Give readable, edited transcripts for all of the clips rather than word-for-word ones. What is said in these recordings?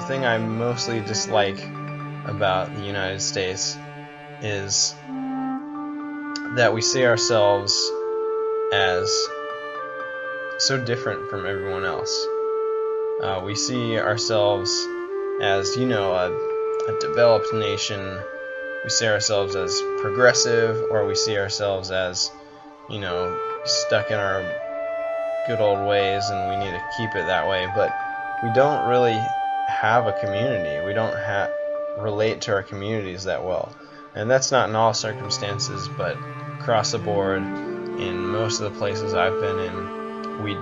the thing I mostly dislike about the United States is that we see ourselves as so different from everyone else. We see ourselves as, a developed nation. We see ourselves as progressive, or we see ourselves as, stuck in our good old ways and we need to keep it that way. But we don't really have a community. We don't relate to our communities that well. And that's not in all circumstances, but across the board, in most of the places I've been in, we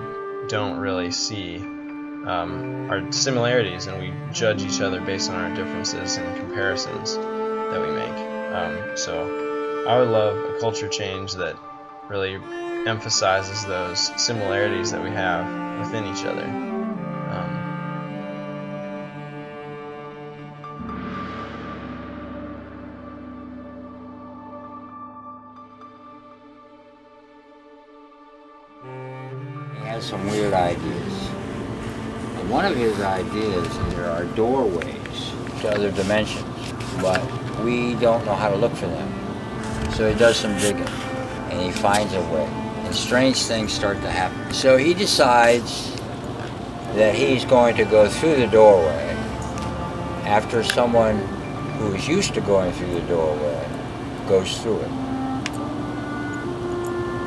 don't really see our similarities, and we judge each other based on our differences and comparisons that we make. So I would love a culture change that really emphasizes those similarities that we have within each other. He has some weird ideas. And one of his ideas is there are doorways to other dimensions, but we don't know how to look for them. So he does some digging, and he finds a way. And strange things start to happen. So he decides that he's going to go through the doorway after someone who is used to going through the doorway goes through it.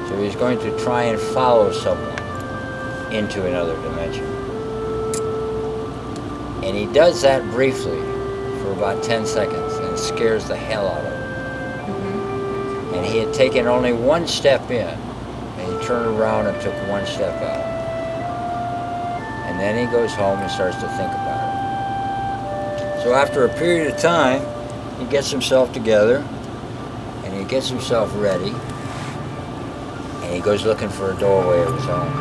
So he's going to try and follow someone into another dimension. And he does that briefly for about 10 seconds, and it scares the hell out of him. And he had taken only one step in, and he turned around and took one step out. And then he goes home and starts to think about it. So after a period of time, he gets himself together, and he gets himself ready, and he goes looking for a doorway of his own.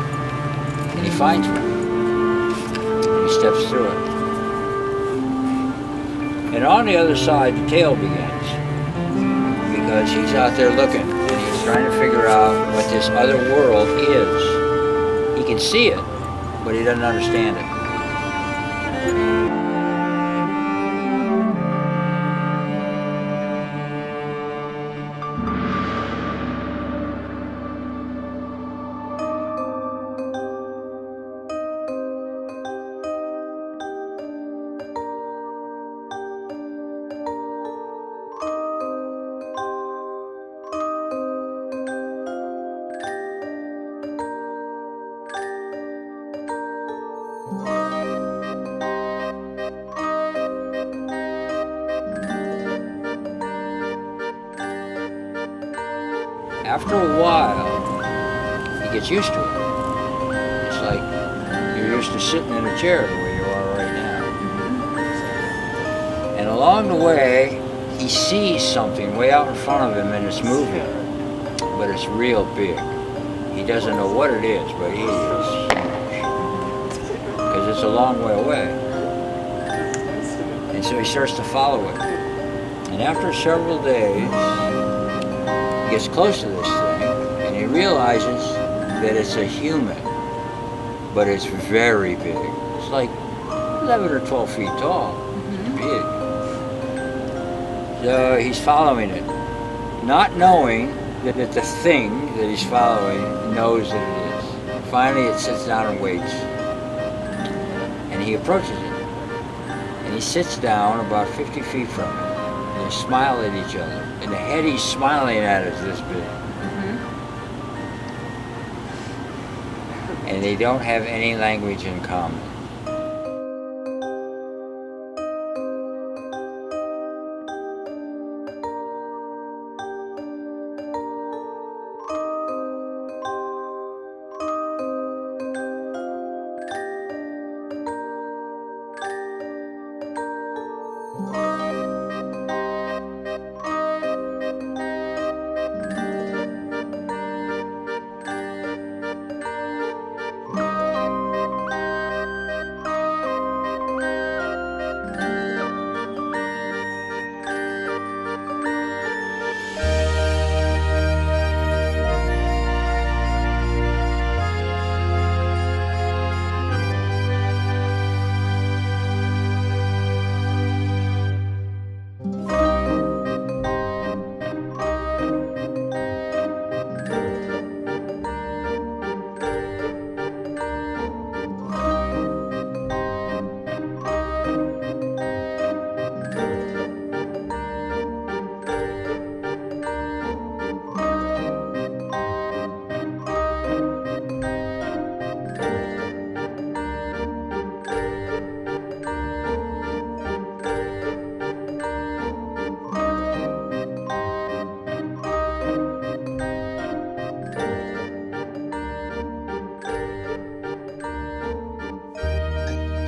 And he finds one. And he steps through it. And on the other side, the tale begins. Because he's out there looking, and he's trying to figure out what this other world is. He can see it, but he doesn't understand it. After a while, he gets used to it. It's like you're used to sitting in a chair the way you are right now. And along the way, he sees something way out in front of him, and it's moving, but it's real big. He doesn't know what it is, but it is huge, because it's a long way away. And so he starts to follow it. And after several days, he gets close to this thing, and he realizes that it's a human, but it's very big. It's like 11 or 12 feet tall. It's big. So he's following it, not knowing that the thing that he's following knows that it is. Finally, it sits down and waits, and he approaches it, and he sits down about 50 feet from it. They smile at each other, and the head he's smiling at is this big. And they don't have any language in common.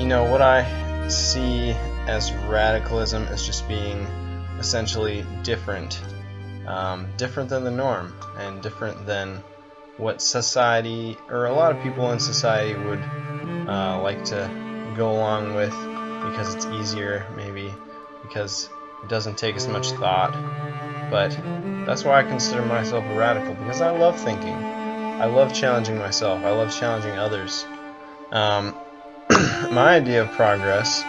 what I see as radicalism is just being essentially different, different than the norm, and different than what society, or a lot of people in society, would like to go along with, because it's easier, maybe because it doesn't take as much thought. But that's why I consider myself a radical, because I love thinking. I love challenging myself. I love challenging others. My idea of progress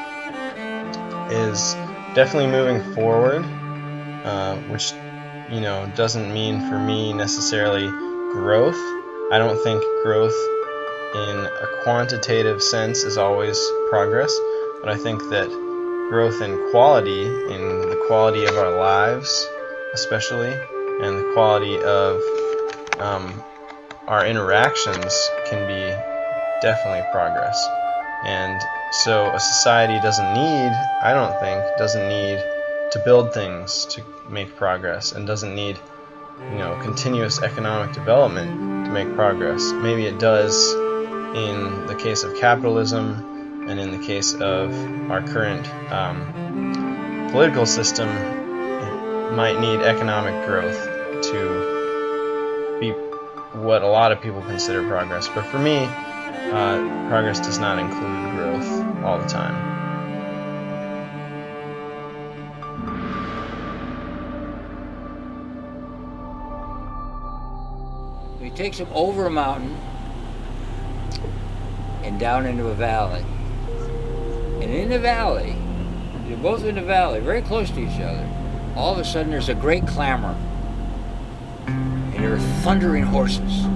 is definitely moving forward, which doesn't mean for me necessarily growth. I don't think growth in a quantitative sense is always progress, but I think that growth in quality, in the quality of our lives especially, and the quality of our interactions, can be definitely progress. And so a society I don't think, doesn't need to build things to make progress, and doesn't need continuous economic development to make progress. Maybe it does in the case of capitalism, and in the case of our current political system, it might need economic growth to be what a lot of people consider progress. But for me, progress does not include growth all the time. He takes him over a mountain and down into a valley. And in the valley, they're both in the valley, very close to each other. All of a sudden there's a great clamor. And there are thundering horses.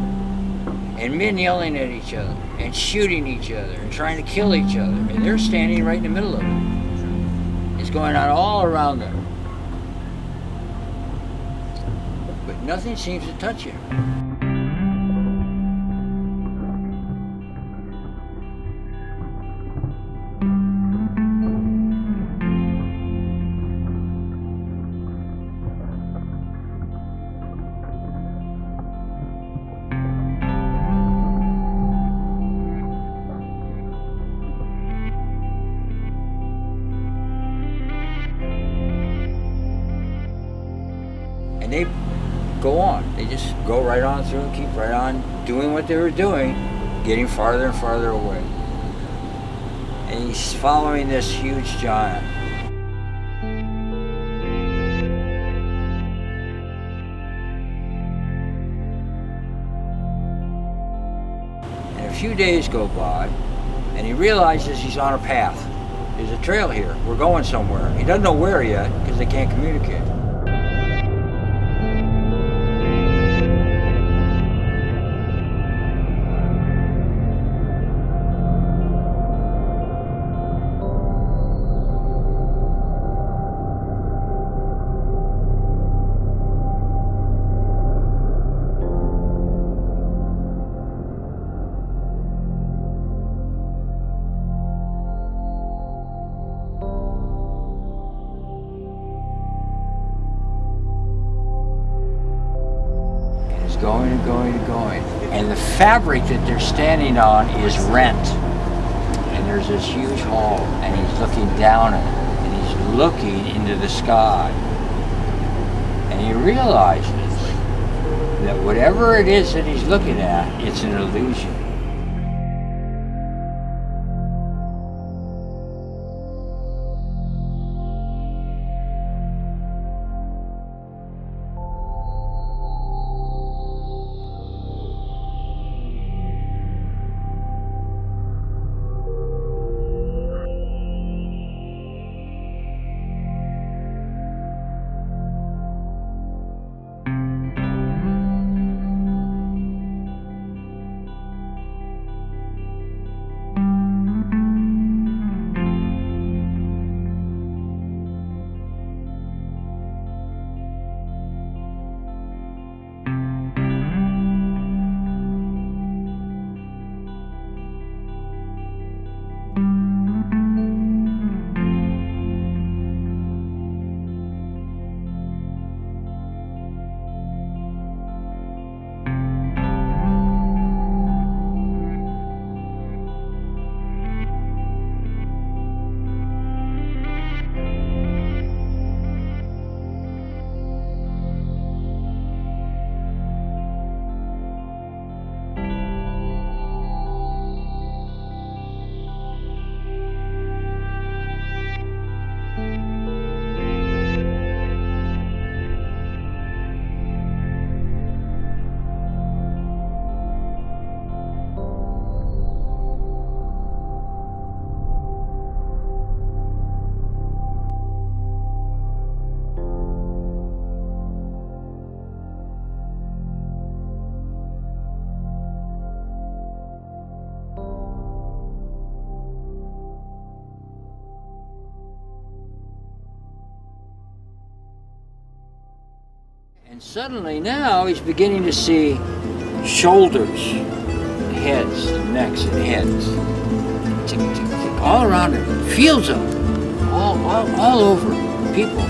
And men yelling at each other, and shooting each other, and trying to kill each other. And they're standing right in the middle of it. It's going on all around them. But nothing seems to touch him. And they go on. They just go right on through, keep right on doing what they were doing, getting farther and farther away. And he's following this huge giant. And a few days go by, and he realizes he's on a path. There's a trail here. We're going somewhere. He doesn't know where yet, because they can't communicate. Going and going and going. And the fabric that they're standing on is rent. And there's this huge hole, and he's looking down at it, and he's looking into the sky. And he realizes that whatever it is that he's looking at, it's an illusion. Suddenly now he's beginning to see shoulders, heads, necks and heads. Tick, tick, tick, all around him. Fields of them. All over people.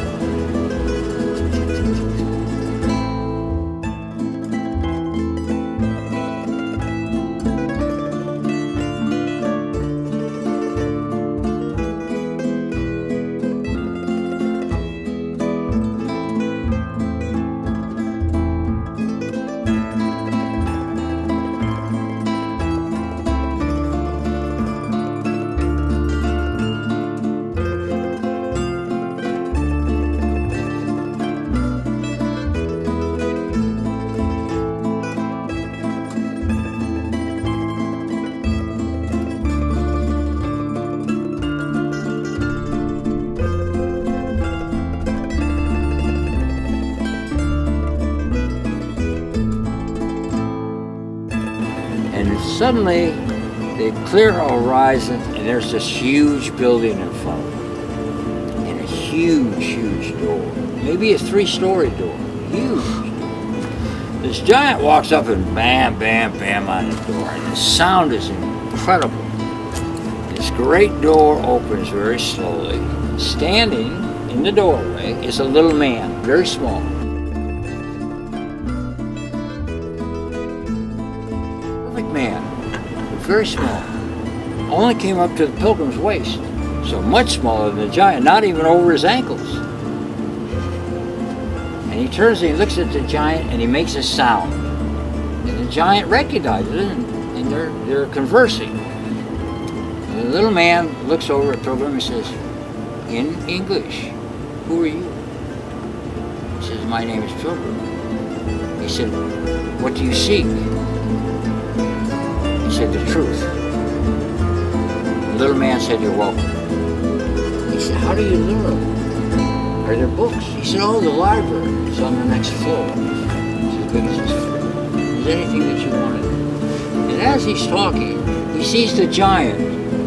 And suddenly they clear a horizon and there's this huge building in front of them. And a huge, huge door. Maybe a 3-story door. Huge door. This giant walks up and bam, bam, bam on the door. And the sound is incredible. This great door opens very slowly. Standing in the doorway is a little man, very small. Man, very small, only came up to the pilgrim's waist, so much smaller than the giant, not even over his ankles. And he turns and he looks at the giant and he makes a sound, and the giant recognizes it, and they're conversing. And the little man looks over at Pilgrim and says, in English, "Who are you?" He says, "My name is Pilgrim." He said, "What do you seek?" He said, "The truth." The little man said, "You're welcome." He said, "How do you learn? Are there books?" He said, "Oh, the library is on the next floor. It's as big as this floor. Is there anything that you wanted?" And as he's talking, he sees the giant.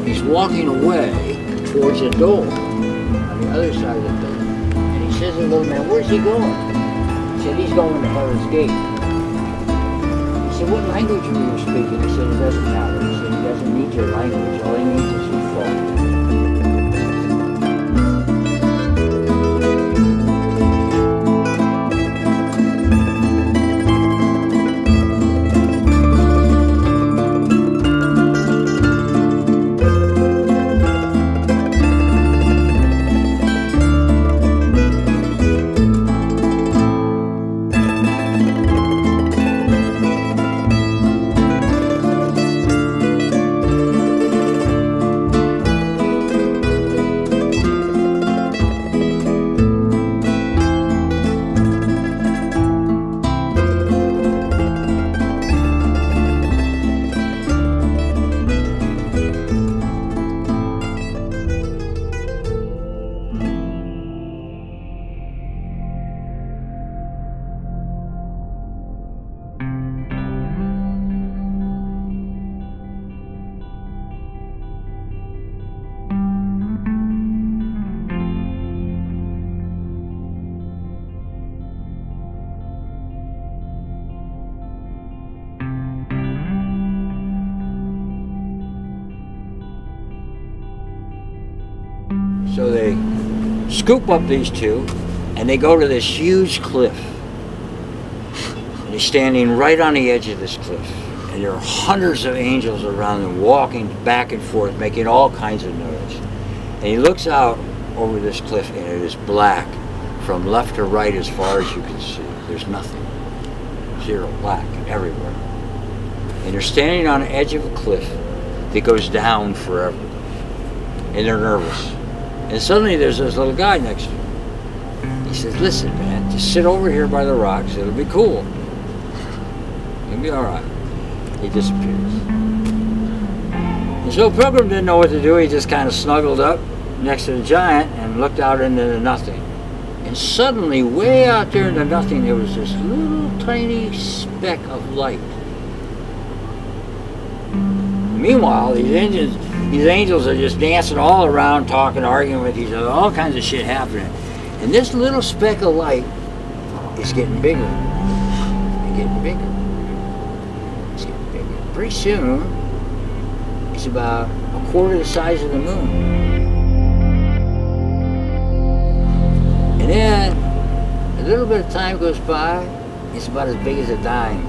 He's walking away towards a door on the other side of the building. And he says to the little man, "Where's he going?" He said, "He's going to Heaven's Gate." He said, "What language were you speaking?" He said, "It doesn't matter." He said, "He doesn't need your language. All he needs is your thought." So they scoop up these two, and they go to this huge cliff. And he's standing right on the edge of this cliff. And there are hundreds of angels around him walking back and forth, making all kinds of noise. And he looks out over this cliff, and it is black from left to right as far as you can see. There's nothing. Zero, black everywhere. And they're standing on the edge of a cliff that goes down forever. And they're nervous. And suddenly there's this little guy next to him. He says, "Listen, man, just sit over here by the rocks. It'll be cool. You'll be all right." He disappears. And so Pilgrim didn't know what to do. He just kind of snuggled up next to the giant and looked out into the nothing. And suddenly, way out there in the nothing, there was this little tiny speck of light. Meanwhile, these angels are just dancing all around, talking, arguing with each other, all kinds of shit happening. And this little speck of light it's getting bigger. It's getting bigger. It's getting bigger. Pretty soon, it's about a quarter the size of the moon. And then, a little bit of time goes by, it's about as big as a dime.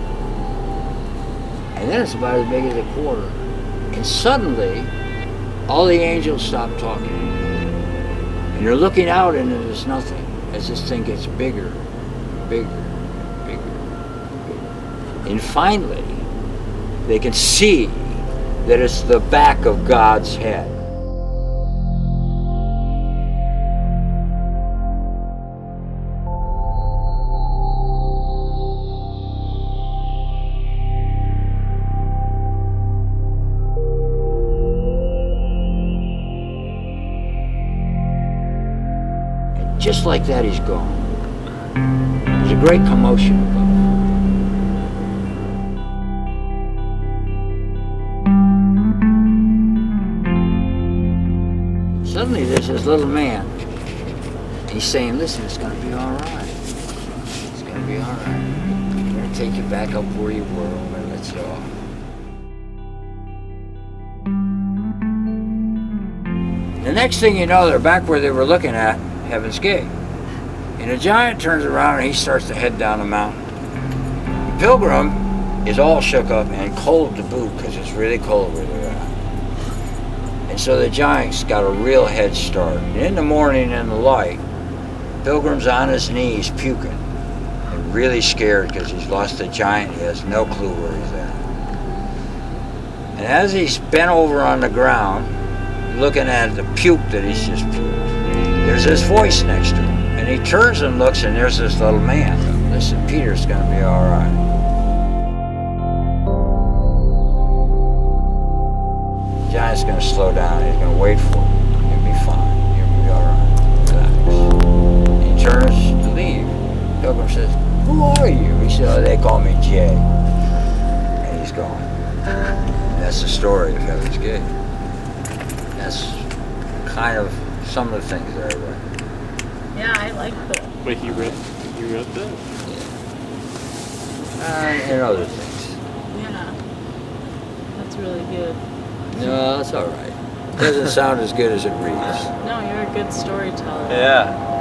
And then it's about as big as a quarter. And suddenly, all the angels stop talking. And they're looking out into this nothing as this thing gets bigger, bigger, bigger, bigger. And finally, they can see that it's the back of God's head. Just like that, he's gone. There's a great commotion above. Suddenly, there's this little man. He's saying, listen, it's going to be all right. It's going to be all right. I'm going to take you back up where you were when I let you off. The next thing you know, they're back where they were looking at Heaven's Gate. And the giant turns around and he starts to head down the mountain. The pilgrim is all shook up and cold to boot because it's really cold where they're at. And so the giant's got a real head start. And in the morning in the light, Pilgrim's on his knees puking and really scared because he's lost the giant. He has no clue where he's at. And as he's bent over on the ground, looking at the puke that he's just puked, there's this voice next to him. And he turns and looks, and there's this little man. Listen, Peter's going to be all right. The giant's going to slow down. He's going to wait for it. You'll be fine. You'll be all right. Relax. He turns to leave. Pilgrim says, who are you? He said, oh, they call me Jay. And he's gone. And that's the story of Heaven's Gate. That's kind of some of the things that I read. Yeah, I like that. Wait, you wrote that? Yeah. And other things. Yeah. That's really good. No, that's all right. It doesn't sound as good as it reads. No, you're a good storyteller. Yeah.